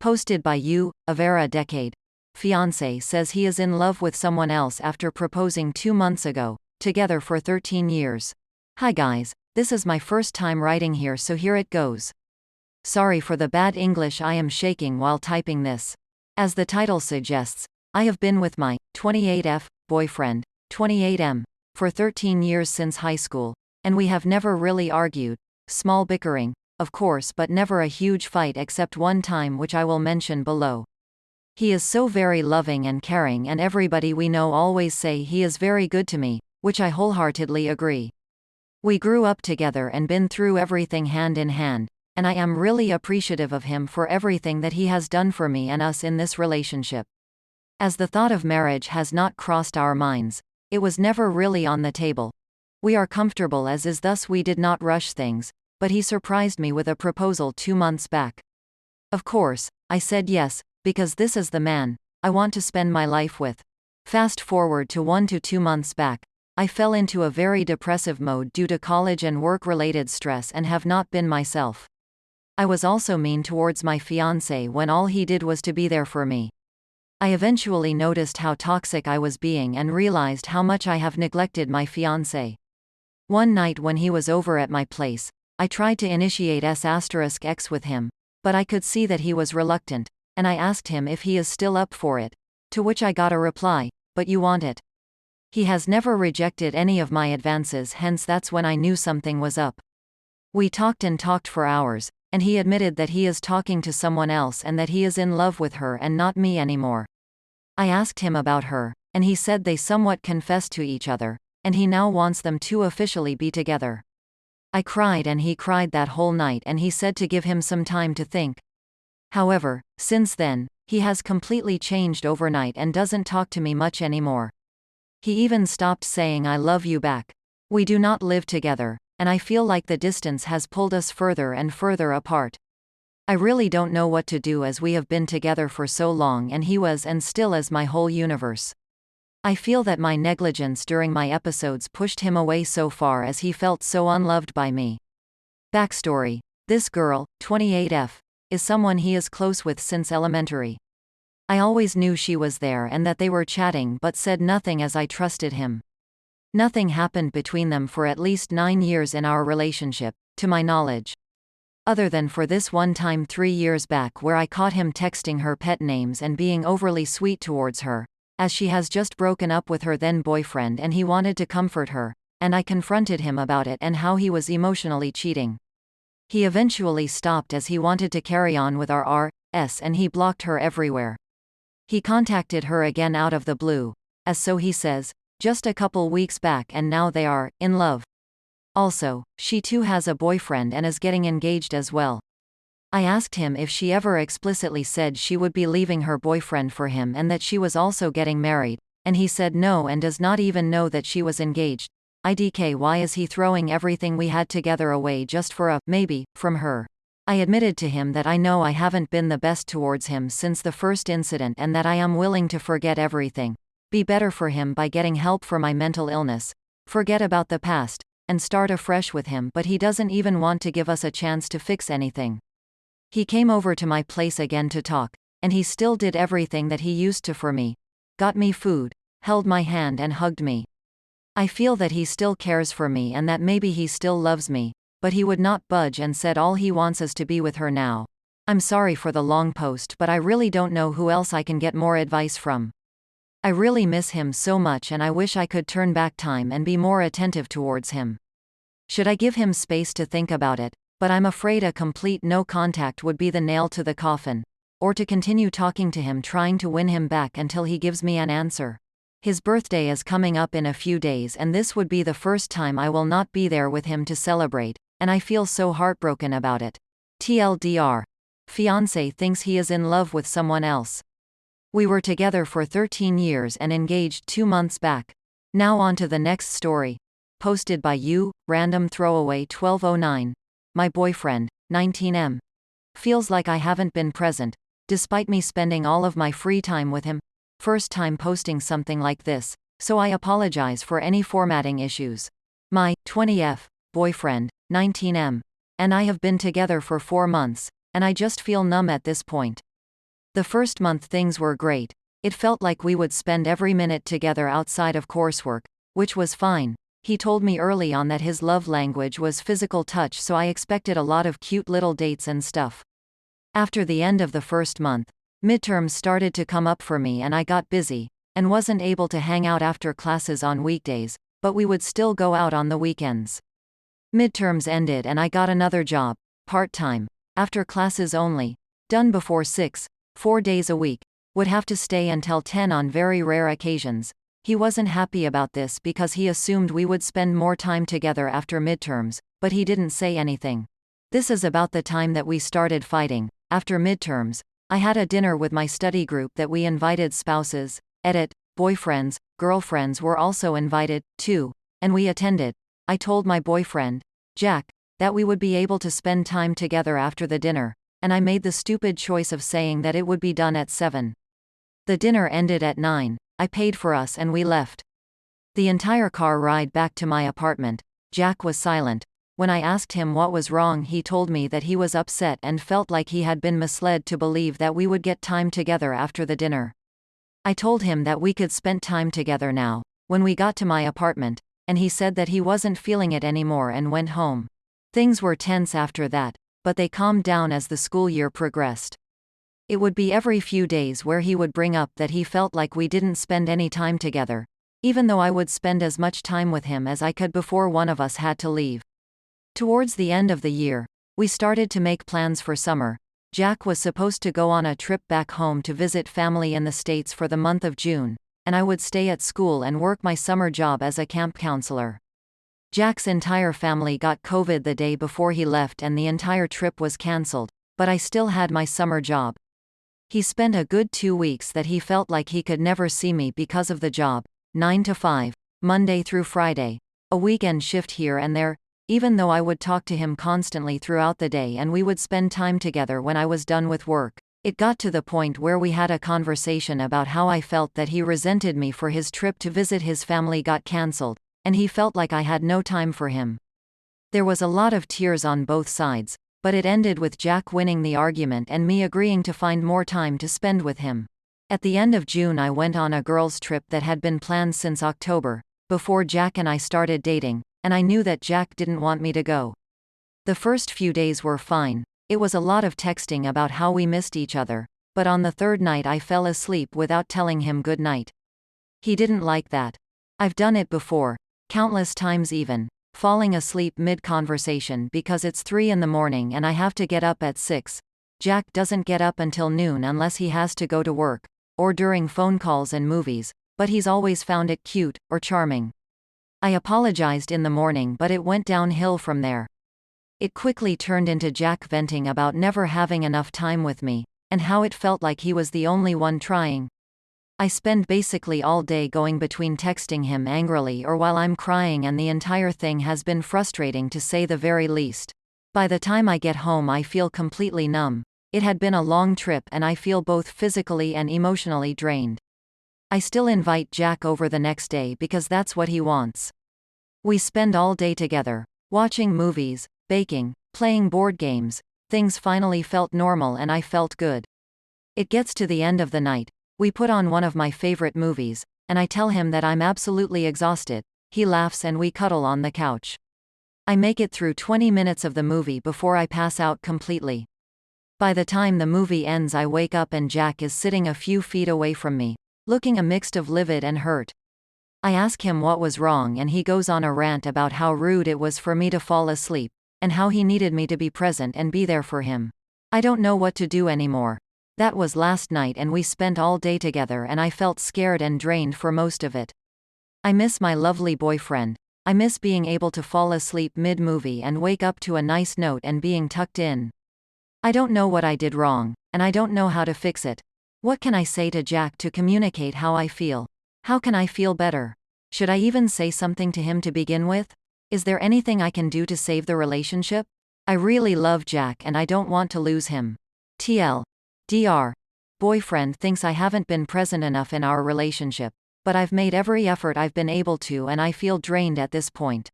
Posted by you, Avera Decade. Fiance says he is in love with someone else after proposing 2 months ago, together for 13 years. Hi guys, this is my first time writing here, so here it goes. Sorry for the bad English, I am shaking while typing this. As the title suggests, I have been with my 28F boyfriend, 28M, for 13 years since high school, and we have never really argued. Small bickering, of course, but never a huge fight except one time, which I will mention below. He is so very loving and caring, and everybody we know always say he is very good to me, which I wholeheartedly agree. We grew up together and been through everything hand in hand, and I am really appreciative of him for everything that he has done for me and us in this relationship. As the thought of marriage has not crossed our minds, it was never really on the table. We are comfortable as is, thus we did not rush things, but he surprised me with a proposal 2 months back. Of course, I said yes, because this is the man I want to spend my life with. Fast forward to 1 to 2 months back, I fell into a very depressive mode due to college and work-related stress and have not been myself. I was also mean towards my fiancé when all he did was to be there for me. I eventually noticed how toxic I was being and realized how much I have neglected my fiancé. One night when he was over at my place, I tried to initiate S*X with him, but I could see that he was reluctant, and I asked him if he is still up for it, to which I got a reply, "But you want it." He has never rejected any of my advances, hence that's when I knew something was up. We talked and talked for hours, and he admitted that he is talking to someone else and that he is in love with her and not me anymore. I asked him about her, and he said they somewhat confessed to each other, and he now wants them to officially be together. I cried and he cried that whole night, and he said to give him some time to think. However, since then, he has completely changed overnight and doesn't talk to me much anymore. He even stopped saying "I love you" back. We do not live together, and I feel like the distance has pulled us further and further apart. I really don't know what to do as we have been together for so long and he was and still is my whole universe. I feel that my negligence during my episodes pushed him away so far as he felt so unloved by me. Backstory: this girl, 28F, is someone he is close with since elementary. I always knew she was there and that they were chatting but said nothing as I trusted him. Nothing happened between them for at least 9 years in our relationship, to my knowledge. Other than for this one time 3 years back where I caught him texting her pet names and being overly sweet towards her, as she has just broken up with her then boyfriend and he wanted to comfort her, and I confronted him about it and how he was emotionally cheating. He eventually stopped as he wanted to carry on with our R.S. and he blocked her everywhere. He contacted her again out of the blue, as so he says, just a couple weeks back, and now they are in love. Also, she too has a boyfriend and is getting engaged as well. I asked him if she ever explicitly said she would be leaving her boyfriend for him and that she was also getting married, and he said no and does not even know that she was engaged. IDK, why is he throwing everything we had together away just for a maybe from her? I admitted to him that I know I haven't been the best towards him since the first incident and that I am willing to forget everything, be better for him by getting help for my mental illness, forget about the past, and start afresh with him, but he doesn't even want to give us a chance to fix anything. He came over to my place again to talk, and he still did everything that he used to for me, got me food, held my hand and hugged me. I feel that he still cares for me and that maybe he still loves me, but he would not budge and said all he wants is to be with her now. I'm sorry for the long post, but I really don't know who else I can get more advice from. I really miss him so much and I wish I could turn back time and be more attentive towards him. Should I give him space to think about it? But I'm afraid a complete no contact would be the nail to the coffin, or to continue talking to him, trying to win him back until he gives me an answer. His birthday is coming up in a few days and this would be the first time I will not be there with him to celebrate, and I feel so heartbroken about it. TLDR. Fiance thinks he is in love with someone else. We were together for 13 years and engaged 2 months back. Now on to the next story. Posted by you, Random Throwaway 1209. My boyfriend, 19M. Feels like I haven't been present, despite me spending all of my free time with him. First time posting something like this, so I apologize for any formatting issues. My 20F boyfriend, 19M, and I have been together for 4 months, and I just feel numb at this point. The first month things were great. It felt like we would spend every minute together outside of coursework, which was fine. He told me early on that his love language was physical touch, so I expected a lot of cute little dates and stuff. After the end of the first month, midterms started to come up for me and I got busy, and wasn't able to hang out after classes on weekdays, but we would still go out on the weekends. Midterms ended and I got another job, part-time, after classes only, done before 6, 4 days a week, would have to stay until 10 on very rare occasions. He wasn't happy about this because he assumed we would spend more time together after midterms, but he didn't say anything. This is about the time that we started fighting. After midterms, I had a dinner with my study group that we invited spouses, boyfriends, girlfriends were also invited, too, and we attended. I told my boyfriend, Jack, that we would be able to spend time together after the dinner, and I made the stupid choice of saying that it would be done at 7. The dinner ended at 9, I paid for us and we left. The entire car ride back to my apartment, Jack was silent. When I asked him what was wrong, he told me that he was upset and felt like he had been misled to believe that we would get time together after the dinner. I told him that we could spend time together now, when we got to my apartment, and he said that he wasn't feeling it anymore and went home. Things were tense after that, but they calmed down as the school year progressed. It would be every few days where he would bring up that he felt like we didn't spend any time together, even though I would spend as much time with him as I could before one of us had to leave. Towards the end of the year, we started to make plans for summer. Jack was supposed to go on a trip back home to visit family in the States for the month of June, and I would stay at school and work my summer job as a camp counselor. Jack's entire family got COVID the day before he left and the entire trip was cancelled, but I still had my summer job. He spent a good 2 weeks that he felt like he could never see me because of the job, 9 to 5, Monday through Friday, a weekend shift here and there, even though I would talk to him constantly throughout the day and we would spend time together when I was done with work. It got to the point where we had a conversation about how I felt that he resented me for his trip to visit his family got cancelled, and he felt like I had no time for him. There was a lot of tears on both sides, but it ended with Jack winning the argument and me agreeing to find more time to spend with him. At the end of June I went on a girls' trip that had been planned since October, before Jack and I started dating, and I knew that Jack didn't want me to go. The first few days were fine. It was a lot of texting about how we missed each other, but on the third night I fell asleep without telling him good night. He didn't like that. I've done it before, countless times even, falling asleep mid-conversation because it's 3 in the morning and I have to get up at 6. Jack doesn't get up until noon unless he has to go to work, or during phone calls and movies, but he's always found it cute, or charming. I apologized in the morning but it went downhill from there. It quickly turned into Jack venting about never having enough time with me, and how it felt like he was the only one trying. I spend basically all day going between texting him angrily or while I'm crying, and the entire thing has been frustrating to say the very least. By the time I get home I feel completely numb. It had been a long trip and I feel both physically and emotionally drained. I still invite Jack over the next day because that's what he wants. We spend all day together, watching movies, baking, playing board games. Things finally felt normal and I felt good. It gets to the end of the night. We put on one of my favorite movies, and I tell him that I'm absolutely exhausted. He laughs and we cuddle on the couch. I make it through 20 minutes of the movie before I pass out completely. By the time the movie ends I wake up and Jack is sitting a few feet away from me, looking a mix of livid and hurt. I ask him what was wrong and he goes on a rant about how rude it was for me to fall asleep, and how he needed me to be present and be there for him. I don't know what to do anymore. That was last night and we spent all day together and I felt scared and drained for most of it. I miss my lovely boyfriend. I miss being able to fall asleep mid-movie and wake up to a nice note and being tucked in. I don't know what I did wrong, and I don't know how to fix it. What can I say to Jack to communicate how I feel? How can I feel better? Should I even say something to him to begin with? Is there anything I can do to save the relationship? I really love Jack and I don't want to lose him. TL. Dr. Boyfriend thinks I haven't been present enough in our relationship, but I've made every effort I've been able to and I feel drained at this point.